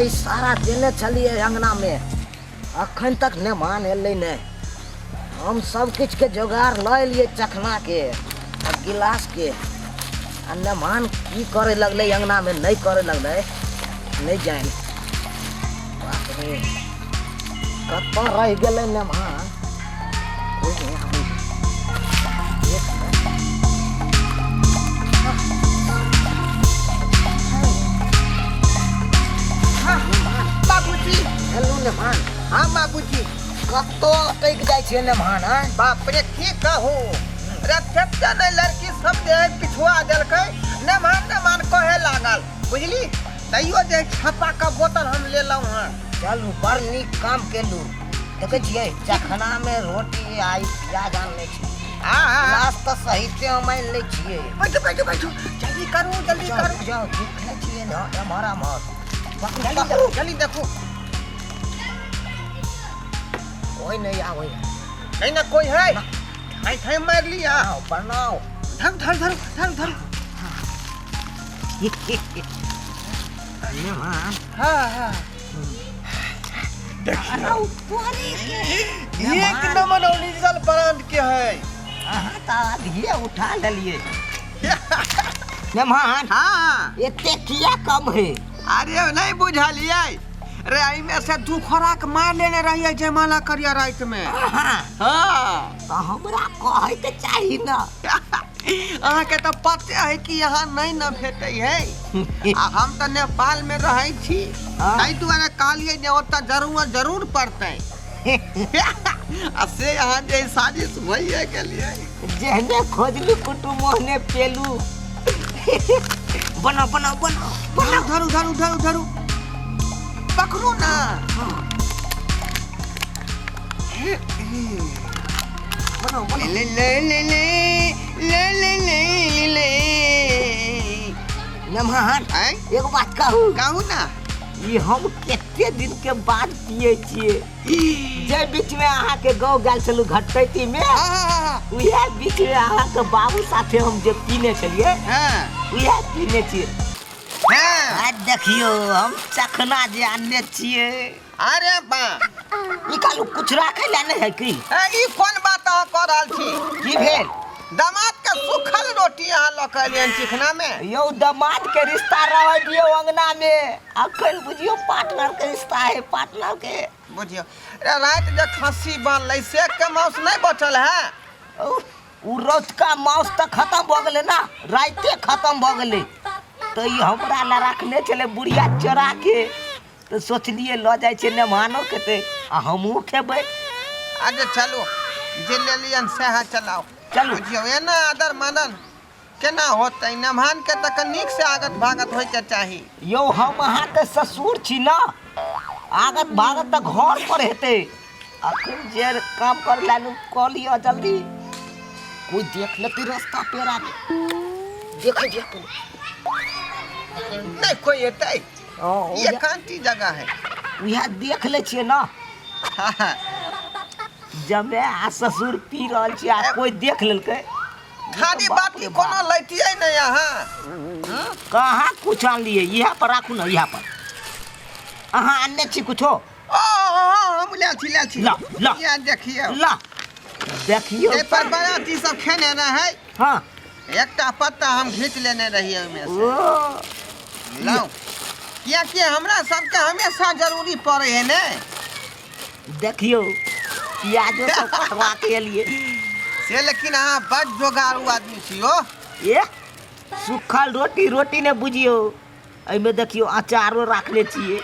इशारा देने चलिए अंगना में, अखन तक मेहमान एले नहीं। हम सब कुछ के जोगाड़ ल लिए, चखना के गिलास के, आ मेहमान की करे लगले अंगना में, नहीं करे लगले, नहीं जाए। बाप रे कत रह गए मेहमान। बाबूजी हेलो मेहमान। हाँ बाबूजी कतो अटक जाए छे मेहमान। बाप रे की कहू, रिसेप्शन लड़की सब जे पिछुआ देलकै, मेहमान कहे लागल, बुझली। तैयो जे छापा का बोतल हम ले लऊ हां। चलू बड़ नीक काम केलू। देखे छियै चखना में रोटी आई प्याज आनले छी। नाश्ता सही से हम आन ले छियै। बैठो जल्दी करू जाओ देखे छियै ना हमारा मत। जल्दी देखो कोई नहीं आवे। नहीं ना कोई है। ठाई मार लिया। बनाओ धर मेहमान। हाँ एक नंबर ओरिजिनल ब्रांड के है। ये उठा लिए मेहमान। हाँ एते किया कम है? अरे नहीं बुझलिए, रे आई में से 2 खोराक मार लेने रहिए जयमाला करिया रात में। हाँ तो हमरा कहे के चाहिए ना। अहाँ के तो पते है कि यहाँ नहीं न भेटे है। आ हम तो नेपाल में रहे छी, ताहि दुआरे कहलिए जे ओतऽ जरूर पड़ते। आ से यहाँ जे साजिश भइए गेलिए। जेहने खोजलू कुटुम ओहने पेलू। बनाओ धरू पकड़ू ना। बनाओ ले मेहमान। एक बात कहू ना, ये हम केते दिन के बाद पिए छिए। जे बीच में अहाँ के गाँव गेल छलू घटकैती में, उहे बीच में अहाँ के बाबू साथे हम जे पीने छलिए, उहे पीने छिए। आज देखियो हम चखना जे आनने छिए। अरे बा निकालू कुछ राखे ला नहीं है की? ई कोन बात अहाँ कह रहल छी? की भेल? दामाद के सुखल रोटी अहाँ लऽ के एलियन चिकना में। यो दामाद के रिश्ता रह दियो अंगना में। अखन बुझियो पार्टनर के रिश्ता है, पार्टनर के। बुझियो रात जे खस्सी बनलै से के मांस नहीं बचल है। उ रात का मांस तो खत्म भ गेले ना, राते खत्म भ गेले। तो ये हमरा ला रखने चले बुढ़िया चोरा के, तो सोचलिए ल जाय छे मेहमानो के ते आ हमहू खेबै। अरे चलो जे ले लियन से चलाओ। चलू बुझियो एना आदर मानन केना होतै? मेहमान के तक नीक से आगत भागत होय के चाही। यो हम अहाँ के ससुर छी ना, आगत भागत त घर पर हेते। अखन जे काम कर लालू क लियो जल्दी। कोई देख लेते रास्ता पेरा के। देखे नहीं कोई एतै, ये कांटी जगह है। उहे देख ले छिए ना। जब आ ससुर पी रहल छी आ कोई देख लेलकै। खाली बाती कोनो लैतियै नहीं यहाँ। कहाँ कुछ आन लिए? यहाँ पर राखू ना, यहाँ पर। अहाँ आनने छी कुछो? हम ले छी। ला ये देखिए ला देखियो ए पर बराती सब खेने रहे। हाँ एकटा पत्ता हम घींच लेने रहिए ओमे से। ओ लाओ कि हमरा सबके हमेशा जरूरी पड़े है ने। देखियो प्याजो सब कटवा के लिए से, लेकिन अहाँ बड़ जोगाड़ू आदमी छियो। ये सूखल रोटी ने बुझियो। एमे देखियो अचारो रखले छिए।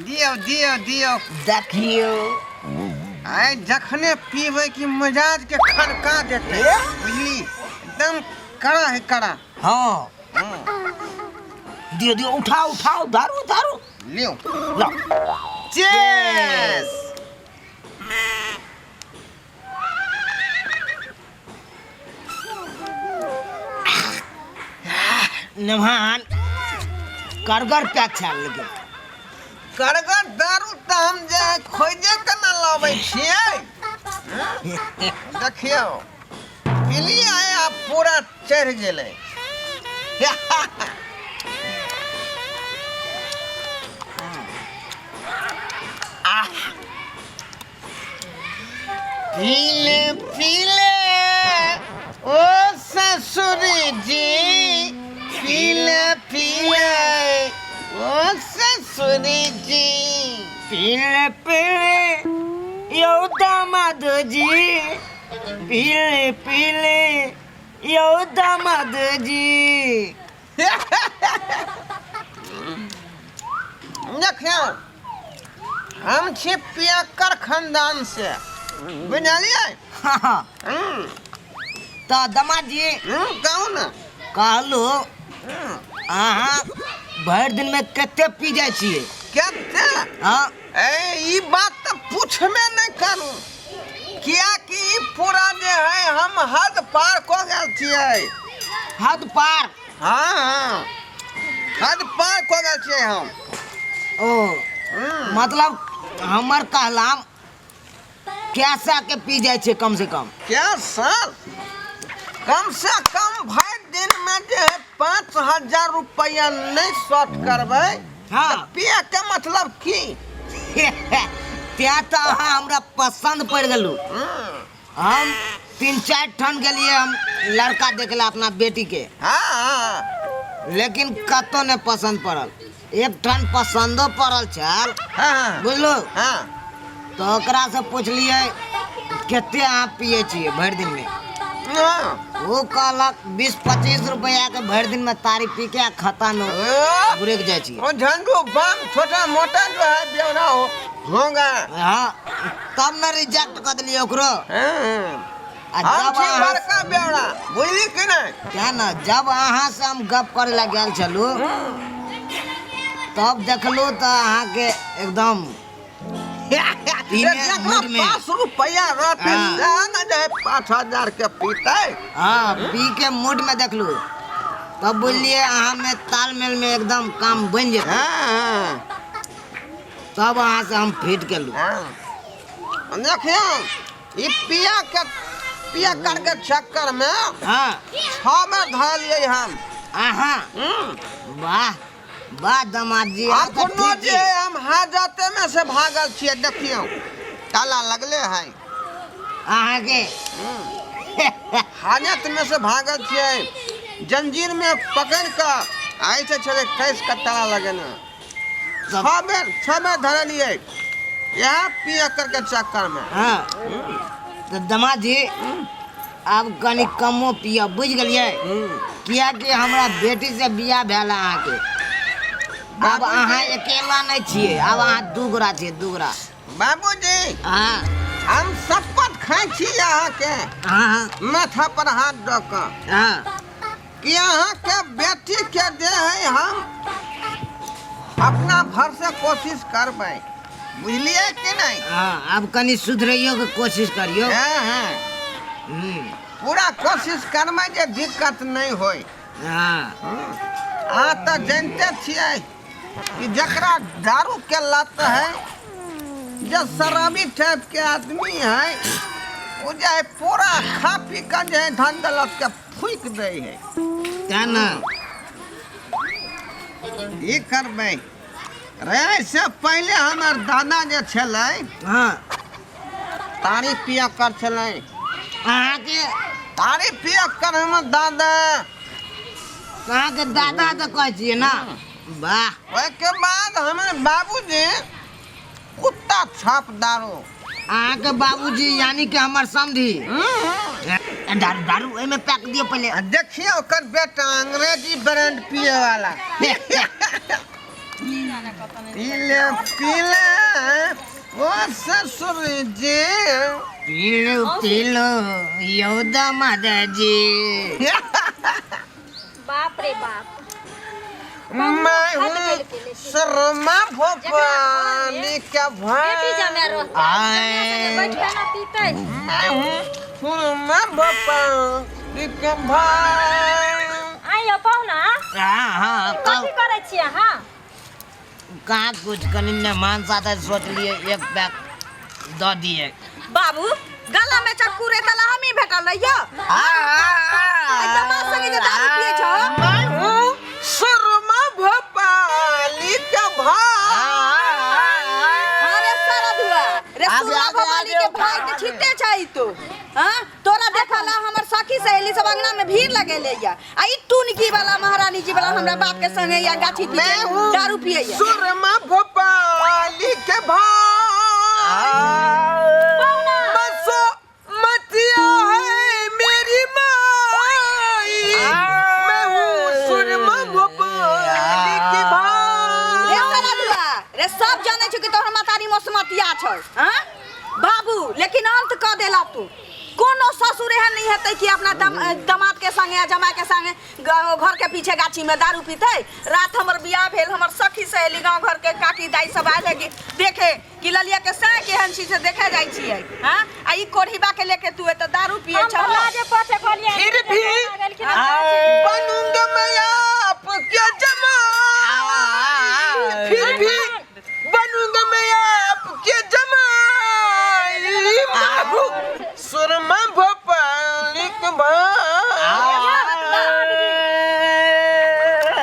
दियो देखियो आइ जखने पीबै कि मिजाज के खनका देते, बुझली। एकदम कड़ा है कड़ा। हाँ दियो उठाओ दारू लियो ला। चेस मेहमान करगर क्या ख्याल लगे? करगर दारू तो हम जे खोजे के न लाबै छियै। देखियो पीली आया पूरा चढ़ गेलै। पीले ओ ससुर जी, पीले ओ ससुर जी, पीले यो दामाद जी, पीले यो दामाद जी। देखियो हम छी पियक्कर खानदान से, बुझलिए? तो दामाद जी कहू न। कहलो अहाँ भरि दिन में कते पी जाइ छियै? कते? हाँ ए ई बात तो पूछबे नहीं करू, किया कि पूरा जे है हम हद पार को गेल छियै। हद पार? हाँ हद पार को गेल छियै हम। ओ मतलब हमर कहलाम कैसा के पी जाइ छै कम से कम? क्या सर, कम से कम भर दिन में जे 5,000 रुपया नहीं शॉर्ट करबै, हाँ। तो पिए के मतलब की? त्या तो अहाँ हमरा पसंद पड़ गेलू। हम 3-4 ठन गेलिए हम लड़का देखला अपना बेटी के, हाँ लेकिन कतो ने पसंद पड़ल। एक ठन पसंदो पड़ल छल, हाँ बुझलो? हाँ। तो ओकरा से पूछलिए कते अहाँ पिए छियै भरि दिन में? वो कहलक 20-25 रुपया के भरि दिन में तारी पी के खाता में बुरेक जाय छियै। वो झंडू बम छोटा मोटा जो है बेवड़ा होगा। हाँ तब न रिजेक्ट कर दिलिए ओकरो। हम छी बड़का बेवड़ा, बुझली कि नहीं? क्या ना, जब अहाँ से हम गप करे ला गेल छलू तब देखलू तो अहाँ के एकदम 5 रुपया रहते न जे 5,000 के पीते। हाँ पी के मूड में देखलू तब बोलिए अहाँ में तालमेल में एकदम काम बन जेतै। तब अहाँ से हम फिट केलू। देखियो ई पिया करके चक्कर में हाँ 6 में धलिए हम। वाह वाह दामाद जी, अपनो जे हम हाजते में से भागल छिए। देखियो ताला लगले है अहाँ के हाजत में से भागल छिए, जंजीर में पकड़ कर ऐसे चले कैस का ताला लगेना। 6 में धरलिए यहाँ पिया करके चक्कर में। हाँ तो दामाद जी अब कनी कमो पिया, बुझ गलिए? किया कि हमरा बेटी से बियाह भेल अहाँ के। अब अहाँ अकेला नहीं छिए, अब अहाँ दूगरा छिए, दूगरा। बाबूजी हाँ हम शपथ खाई छी यहाँ के हाँ माथा पर हाथ रखकर हाँ कि यहाँ के बेटी के दे है हम अपना भर से कोशिश करबै, बुझलिए कि नहीं? हाँ अब कनी सुधरैयो के कोशिश करियो। हाँ पूरा कोशिश करबै जे दिक्कत नहीं होई। हाँ अहाँ तो जानते छियै कि जकरा दारू के लत है, जो शराबी टाइप के आदमी है, वो जो है पूरा खा पी कर जो है धन दौलत के फूक दे है। क्या ना ये करबै रहे से पहले हमार दादा जे छलै हाँ तारी पिया कर छलै। अहाँ के तारी पिया कर हमर दादा। अहाँ के दादा तो कह छिए ना? वाह। ओके बाद हमारे बाबूजी कुत्ता छाप दारू। अहाँ के बाबूजी यानी कि हमर समधी। दारू दारू एमे पैक दियो पहले। देखिए ओकर बेटा अंग्रेजी ब्रांड पिए वाला। पीले पीले ओ ससुर जी, पीलो यो दामाद जी। बाप रे बाप। मैं हूँ शर्मा भोपाली का बेटी जमे रहता है, बैठे ना पीते। मैं हूँ शर्मा भोपाली का भाई। आइयो पाहुना, हाँ कथी करे छियै अहाँ? कहाँ कुछ कनी मेहमान साथ सोच लिए एक पैक दो दिए। बाबू गला में चक्कू रे तला हम ही भेटल रहियो। दमाद संगे जे दारू पिए छो? मैं हूँ शर्मा भोपाली का भाई। अरे सारा धुआ रे सुरमा भवानी के भाई के छिटे चाहिए तो हां तोरा देखला हमर सखी सहेली सब अंगना में भीड़ लगेले या आ ई टुनकी वाला महारानी जी वाला हमरा बाप के संगे या गाछी पीछे दारू पिए या सुरमा भोपाली के बसो मतिया है मेरी माई मैं हूँ सुरमा भोपाली की भाई रे साला दुआ रे सब जाने छ कि तोहर मातारी मसमतिया छ हां बाबू लेकिन अंत क देला तू कोनो ससुर एहन नहीं हेतै कि अपना दामाद के संगे या जमाई के संगे घर के पीछे गाछी में दारू पीते रात हमर बियाह भेल हमर सखी सहेली गांव घर के काकी दाई सब आए देखे कि ललिया के संग केहन चीज से देखे जाई छियै हां आ ई कोढ़ीबा के लेके तू त दारू पिए छ लाजे पछे खोलिए फिर भी बनूंगा मैं आपके जमाई फिर भी बनूंगा मैं आपके जमाई बाबू सुरमा भोपाली के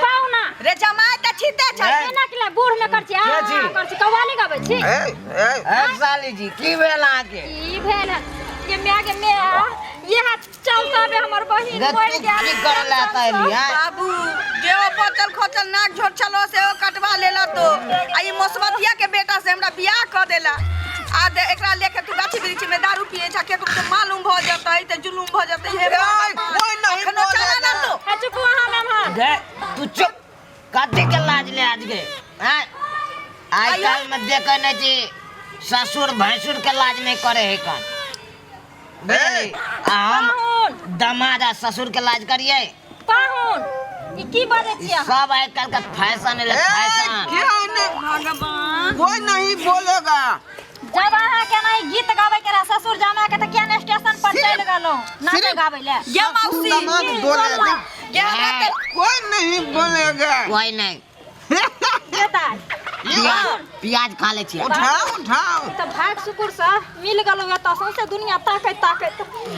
पाउना रे जमाई त छिते छ केना किला बूढ़ में कर छी कव्वाली गाबै छी साली जी की भेल आके ई भेल के मैं यह चलता बे हमर बहिन मर गेल की करला ताली बाबू जेओ बचल खोचल नाक झोट छलो से ओ कटवा लेला तो आ ई मसमतिया के बेटा से हमरा बियाह क देला आ एकरा लेके तू गाछी बिरिछी में दारू पिए छ के तो मालूम भ जतै त जुलूम भ जतै हे कोई नहीं चला ना तो चुप वहां मेहमान गे तू चुप काटे के लाज ले आज गे हां आज कल में देखे न जी ससुर भैंसुर के लाज नहीं करे है कन हम दामाद आ ससुर के लाज करिए पाहुन ई की बाजे छिया सब आज कल का फैशन है फैशन क्या नहीं भगवान कोई नहीं बोलेगा जब अहाँ के नहीं गीत गावे के रहा ससुर जाना के त केन स्टेशन पर चल गेलो नाच गावे ले ये मौसी दामाद बोले ये हमरा के कोई नहीं बोलेगा कोई नहीं बेटा प्याज खा ले छी उठाओ त भाग शुक्र से मिल गेलो त सौसे दुनिया ताकत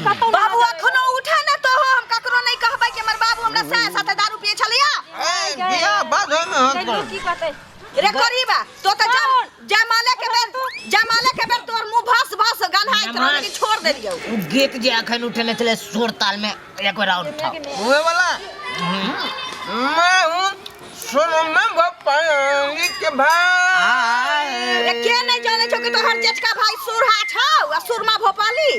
कतौ बाबू अखनो उठा ना तो हम ककरो नहीं कहबै कि हमर बाबू हमरा साथे दारू पिए छलिया बिया बाद में हो की कहते रे करीबा तो त जमाले के बेर तोर मुंह भस गन्हाइत रह के छोड़ देलियो गीत जे अखन उठने चले सुर ताल में एक राउंड उठाओ हुए वाला मैं हूँ सुरमा भोपाली के भाई रे के नहीं जाने छो कि तोहर जेठका भाई सुरहा छौ आ सुरमा भोपाली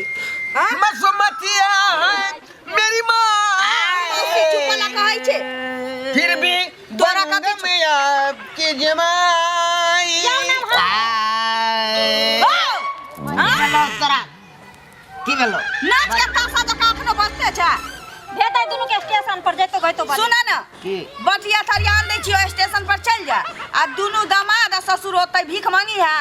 हां मसमतिया है मेरी माँ मौसी चुपला कहै छे फिर भी तोरा का बनूंगा मैं आपके जमाई हेलो तोरा की भेलो नाच के तासा जका अखनो बजते छ भेतै दुनु के स्टेशन पर जइतो गइतो बात सुना ना की बटिया थरियान दै छियो स्टेशन पर चल जा आ दुनु दामाद आ ससुर ओतै भीख मांगी है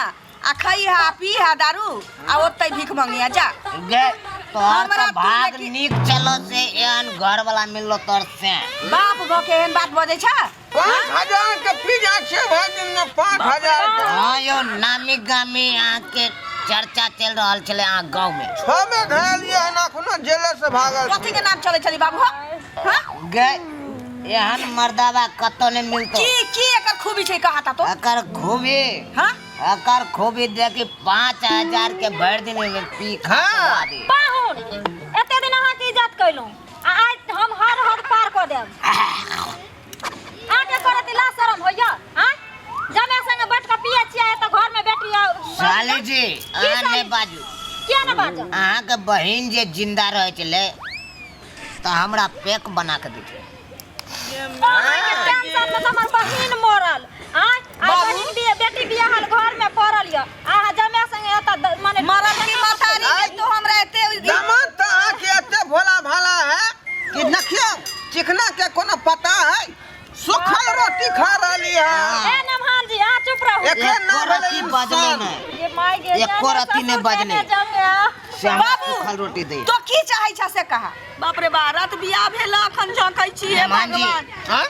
आ खई है पी है दारू आ ओतै भीख मांगी है जा गे तोहर हमरा तो तू भाग लेकिन- नीक चलो से एहन घर वाला मिललो तोर से बाप भो के एहन बात बजै छ 5,000 के पिज्जा छे भाई दिन में 5,000 हां यो नामी गामी यहाँ के चर्चा चल रहल छले आ गांव में छबे घायल ये ना कोनो जेल से भागल कथि के नाम चलै छली बाबू हां गे एहन मर्दावा कतो ने मिलतो की एकर खूबी छै कहा ता तो अकर खूबी हां अकर खूबी देखी 5,000 के भर दिन में पी खा हाँ। दे पाहुन एते दिन अहाँ के इज्जत कइलो आ आज हम हर हद पार क देब आके करत ला शरम होइया हां जमे संगे बैठ के पिए छिए त घर में बैठी साली जी आने बाजू किया न बाजो अहाँ के बहिन जे जिंदा रहे छले तो हमरा पैक बना के दीजिए अहाँ के टेंशन में हमर बहिन मरल हां आ बहिन भी बेटी बियाहल घर में पड़ल य अहाँ जमे संगे एत माने मरल की मतारी के तो हमरा एते दामाद तो आके एते भोला भाला है कि नखियो चिकना के कोनो पता है सुखल रोटी खा रहली है ए नमहान जी आ चुप रहो एके ना रत्ती बजले इंसान। नहीं ये माय गे एको रत्ती ने बजले से हमरा बाबू सुखल रोटी दे तो की चाहै छ से कहा बाप रे बारात बियाह भेला अखन झंकै छी हे मेहमान जी। भगवान हाँ?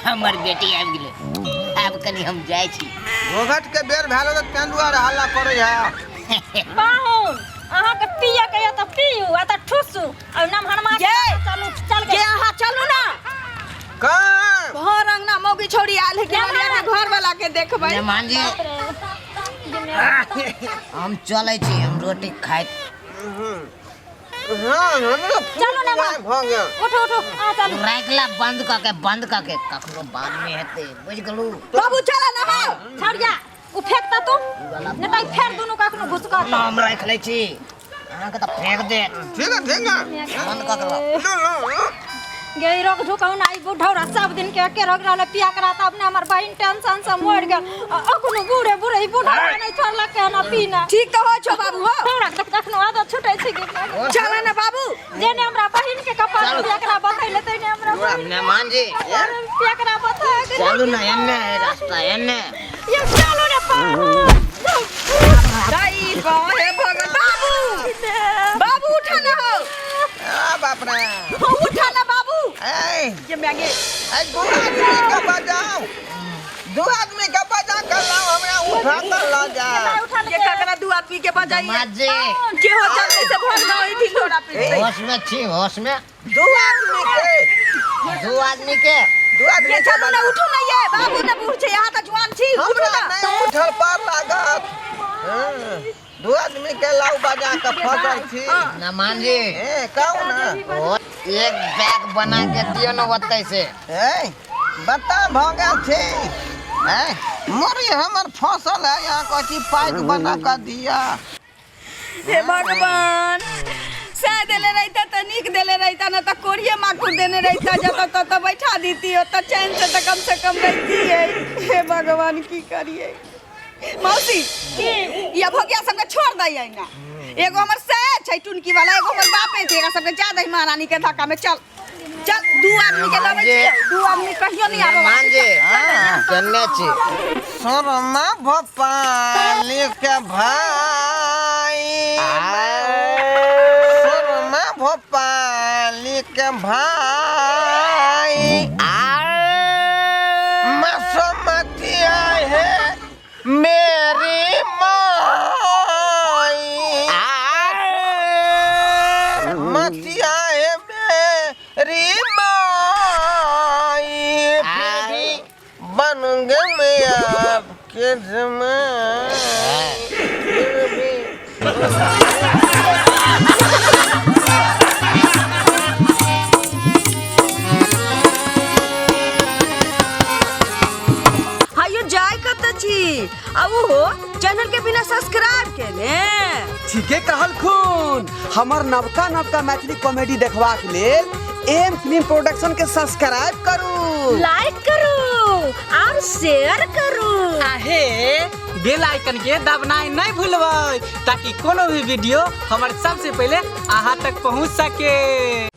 हमर बेटी आबि गेलै आब कनी हम जाइ छी घोघट के बेर भेल तो तेंदुआ हल्ला करे है पाहुन अहाँ के पिए के त पियू आ त ठुसू और नम हनुमान ये। चलू चल के के अहाँ चलू ना कहाँ घर अंगना मौगी छोड़ी आयल है के क्या वालिया के घर वाला के देखबै मेहमान जी बाप रे हम चले छी, हम रोटी खाए। चलो ने माँ। हो गया उठो उठो आ चलो राखला बंद करके कखनो बाद में हेते, बुझ गेलू? बाबू चला ना हो। छड़ जा उ फेंकता तू ने ताई फेर दुनु काखनो घुसका ना हम राख ले छी, अहाँ के त फेंक दे। ठीक है बंद कर के गे रोक झुकाऊ ना आई बुढ़ौरा सब दिन के रोक रहले पिया कराता अपने हमर बहिन टेंशन से मर गेल अखनो बूढ़े बूढ़े ई बुढ़ौरा नहीं छोड़ला के ना पीना ठीक तो हो छो बाबू हो। हमरा कखनो आदत छूटे छै के चला ना बाबू। जेने हमरा बहिन के कपाल पिया करा बताइले तने हमरा मेहमान जी पिया करा बता के चलू ना, एन्ने है रास्ता, एन्ने। ये चलो ने पार दाई हे भगवान बाबू। बाबू उठा ना हो। बाप रे उठा ना बाबू। ए ये मैंगे दो आदमी का बजाओ, दो आदमी का बजा कर लाओ, हमरा उठा कर ला जा। ये काकरा दू आदमी के बजाइए। माजे के हो जल्दी से भर ना होई ढिलोरा पे। होश में छी, होश में। दो आदमी के दो आदमी के ये चलो ना उठो ना, ये बाबू ने बूढ़ छे यहाँ त जवान छी, उठो हमरा ना। नहीं उठल पार लागत। दो आदमी के लाऊ बजा के फसल छी। मेहमान जी ए कहू ना वो एक बैग बना के दियो ना ओतै से। ए बता भगा छी। ए मोरी हमर फसल है, यहाँ कोची पाइप बना कर दिया। हे भगवान शायद देले रहता त निक देले रहता ना त कोरिए माकुर देने रहता जत त बैठा दीती हो त चैन से कम रहती है। हे भगवान की करिए। मौसी ये भगिया सबके छोड़ दई ना। एगो हमर से छै टुनकी वाला, एगो हमर बापे छै, एकरा सबके जा दई महारानी के धक्का में। चल चल दू आदमी के लबै छी, दू आदमी कहियो नहीं आबो। मेहमान जी केने छी? शर्मा भोपाली के भाई, शर्मा भोपाली के भाई, मसमतिया है मेरी माई, मतिया है मेरी माई, फिर भी बनूंगे मैं आपके जमाई, फिर भी हायो जाय कत छी अब हो चैनल के बिना सब्सक्राइब के ने। ठीके कहल खून। हमर नवका मैथिली कॉमेडी देखबाक लेल एम फिल्म प्रोडक्शन के सब्सक्राइब करू, लाइक करू और शेयर करू। आहे बेल आइकन के दबनाई नहीं भूलबै ताकि कोनो भी वीडियो हमारे सबसे पहले अहाँ तक पहुंच सके।